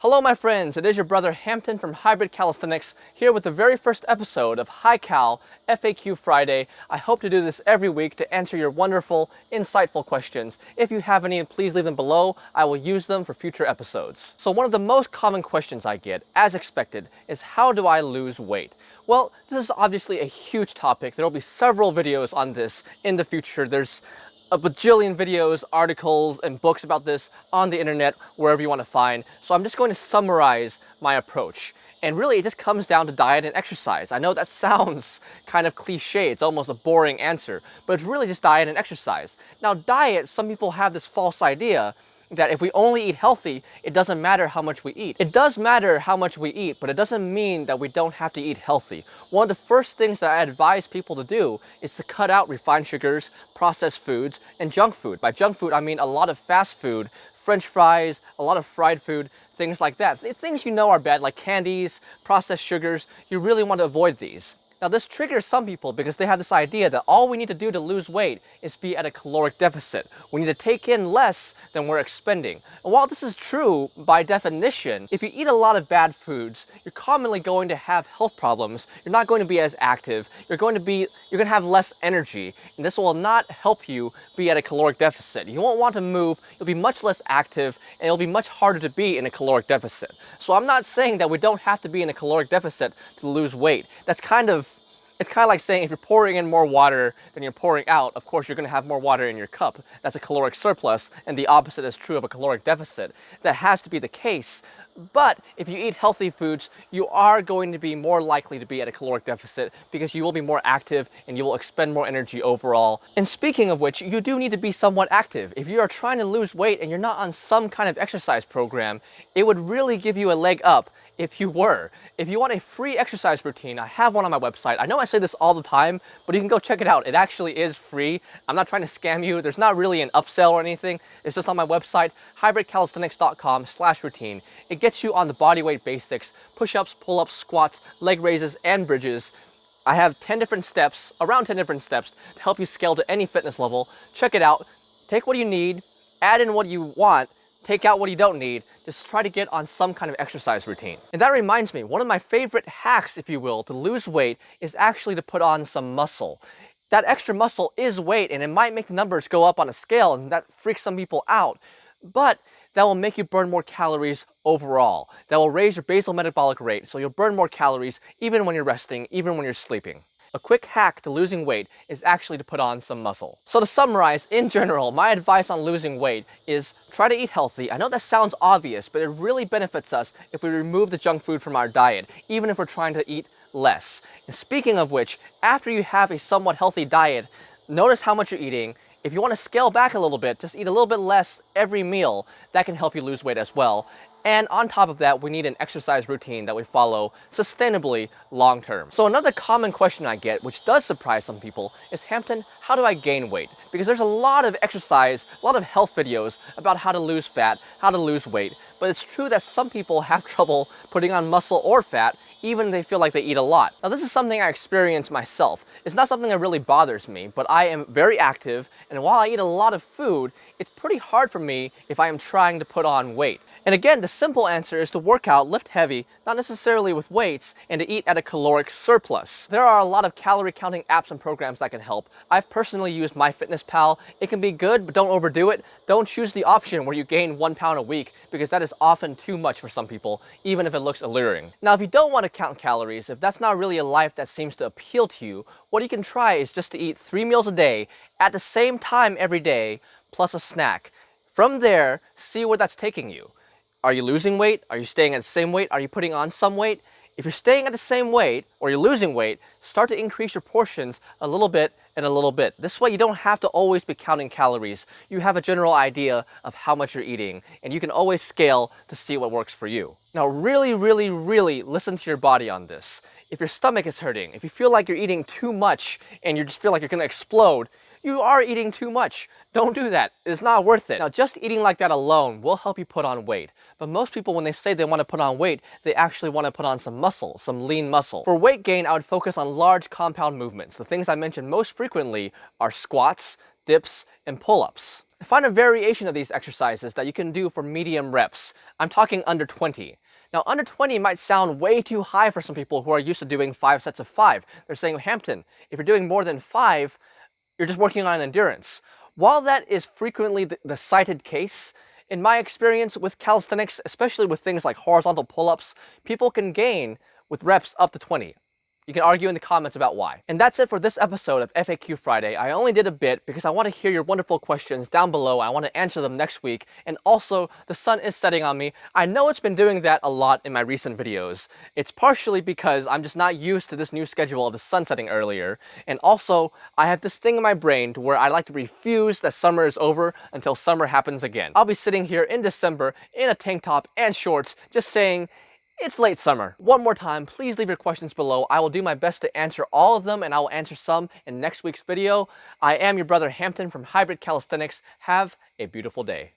Hello my friends, it is your brother Hampton from Hybrid Calisthenics here with the very first episode of Hi Cal FAQ Friday. I hope to do this every week to answer your wonderful, insightful questions. If you have any, please leave them below. I will use them for future episodes. So one of the most common questions I get, as expected, is how do I lose weight? Well, this is obviously a huge topic. There will be several videos on this in the future. There's a bajillion videos, articles, and books about this on the internet, wherever you want to find. So I'm just going to summarize my approach. And really, it just comes down to diet and exercise. I know that sounds kind of cliche, it's almost a boring answer, but it's really just diet and exercise. Now, diet, some people have this false idea that if we only eat healthy, it doesn't matter how much we eat. It does matter how much we eat, but it doesn't mean that we don't have to eat healthy. One of the first things that I advise people to do is to cut out refined sugars, processed foods, and junk food. By junk food, I mean a lot of fast food, French fries, a lot of fried food, things like that. Things you know are bad, like candies, processed sugars. You really want to avoid these. Now this triggers some people because they have this idea that all we need to do to lose weight is be at a caloric deficit. We need to take in less than we're expending. And while this is true by definition, if you eat a lot of bad foods, you're commonly going to have health problems. You're not going to be as active. You're going to have less energy, and this will not help you be at a caloric deficit. You won't want to move, you'll be much less active, and it'll be much harder to be in a caloric deficit. So I'm not saying that we don't have to be in a caloric deficit to lose weight. It's kind of like saying if you're pouring in more water than you're pouring out, of course you're going to have more water in your cup. That's a caloric surplus, and the opposite is true of a caloric deficit. That has to be the case. But if you eat healthy foods, you are going to be more likely to be at a caloric deficit because you will be more active and you will expend more energy overall. And speaking of which, you do need to be somewhat active. If you are trying to lose weight and you're not on some kind of exercise program, it would really give you a leg up if you were. If you want a free exercise routine, I have one on my website. I know I say this all the time, but you can go check it out. It actually is free. I'm not trying to scam you. There's not really an upsell or anything. It's just on my website, hybridcalisthenics.com/routine. It gets you on the bodyweight basics, push-ups, pull-ups, squats, leg raises, and bridges. I have 10 different steps, around 10 different steps to help you scale to any fitness level. Check it out. Take what you need, add in what you want, take out what you don't need. Just try to get on some kind of exercise routine. And that reminds me, one of my favorite hacks, if you will, to lose weight is actually to put on some muscle. That extra muscle is weight, and it might make the numbers go up on a scale, and that freaks some people out. But that will make you burn more calories overall. That will raise your basal metabolic rate, so you'll burn more calories even when you're resting, even when you're sleeping. A quick hack to losing weight is actually to put on some muscle. So to summarize, in general, my advice on losing weight is try to eat healthy. I know that sounds obvious, but it really benefits us if we remove the junk food from our diet, even if we're trying to eat less. And speaking of which, after you have a somewhat healthy diet, notice how much you're eating. If you want to scale back a little bit, just eat a little bit less every meal. That can help you lose weight as well. And on top of that, we need an exercise routine that we follow sustainably long term. So another common question I get, which does surprise some people, is Hampton, how do I gain weight? Because there's a lot of exercise, a lot of health videos about how to lose fat, how to lose weight. But it's true that some people have trouble putting on muscle or fat, even if they feel like they eat a lot. Now this is something I experience myself. It's not something that really bothers me, but I am very active, and while I eat a lot of food, it's pretty hard for me if I am trying to put on weight. And again, the simple answer is to work out, lift heavy, not necessarily with weights, and to eat at a caloric surplus. There are a lot of calorie counting apps and programs that can help. I've personally used MyFitnessPal. It can be good, but don't overdo it. Don't choose the option where you gain 1 pound a week, because that is often too much for some people, even if it looks alluring. Now, if you don't want to count calories, if that's not really a life that seems to appeal to you, what you can try is just to eat 3 meals a day at the same time every day, plus a snack. From there, see where that's taking you. Are you losing weight? Are you staying at the same weight? Are you putting on some weight? If you're staying at the same weight or you're losing weight, start to increase your portions a little bit and a little bit. This way you don't have to always be counting calories. You have a general idea of how much you're eating, and you can always scale to see what works for you. Now really, really, really listen to your body on this. If your stomach is hurting, if you feel like you're eating too much and you just feel like you're gonna explode, you are eating too much. Don't do that. It's not worth it. Now, just eating like that alone will help you put on weight. But most people, when they say they want to put on weight, they actually want to put on some muscle, some lean muscle. For weight gain, I would focus on large compound movements. The things I mention most frequently are squats, dips, and pull-ups. Find a variation of these exercises that you can do for medium reps. I'm talking under 20. Now, under 20 might sound way too high for some people who are used to doing 5 sets of 5. They're saying, Hampton, if you're doing more than 5, you're just working on endurance. While that is frequently the cited case, in my experience with calisthenics, especially with things like horizontal pull-ups, people can gain with reps up to 20. You can argue in the comments about why. And that's it for this episode of FAQ Friday. I only did a bit because I want to hear your wonderful questions down below. I want to answer them next week. And also, the sun is setting on me. I know it's been doing that a lot in my recent videos. It's partially because I'm just not used to this new schedule of the sun setting earlier. And also, I have this thing in my brain to where I like to refuse that summer is over until summer happens again. I'll be sitting here in December in a tank top and shorts just saying, it's late summer. One more time, please leave your questions below. I will do my best to answer all of them, and I will answer some in next week's video. I am your brother Hampton from Hybrid Calisthenics. Have a beautiful day.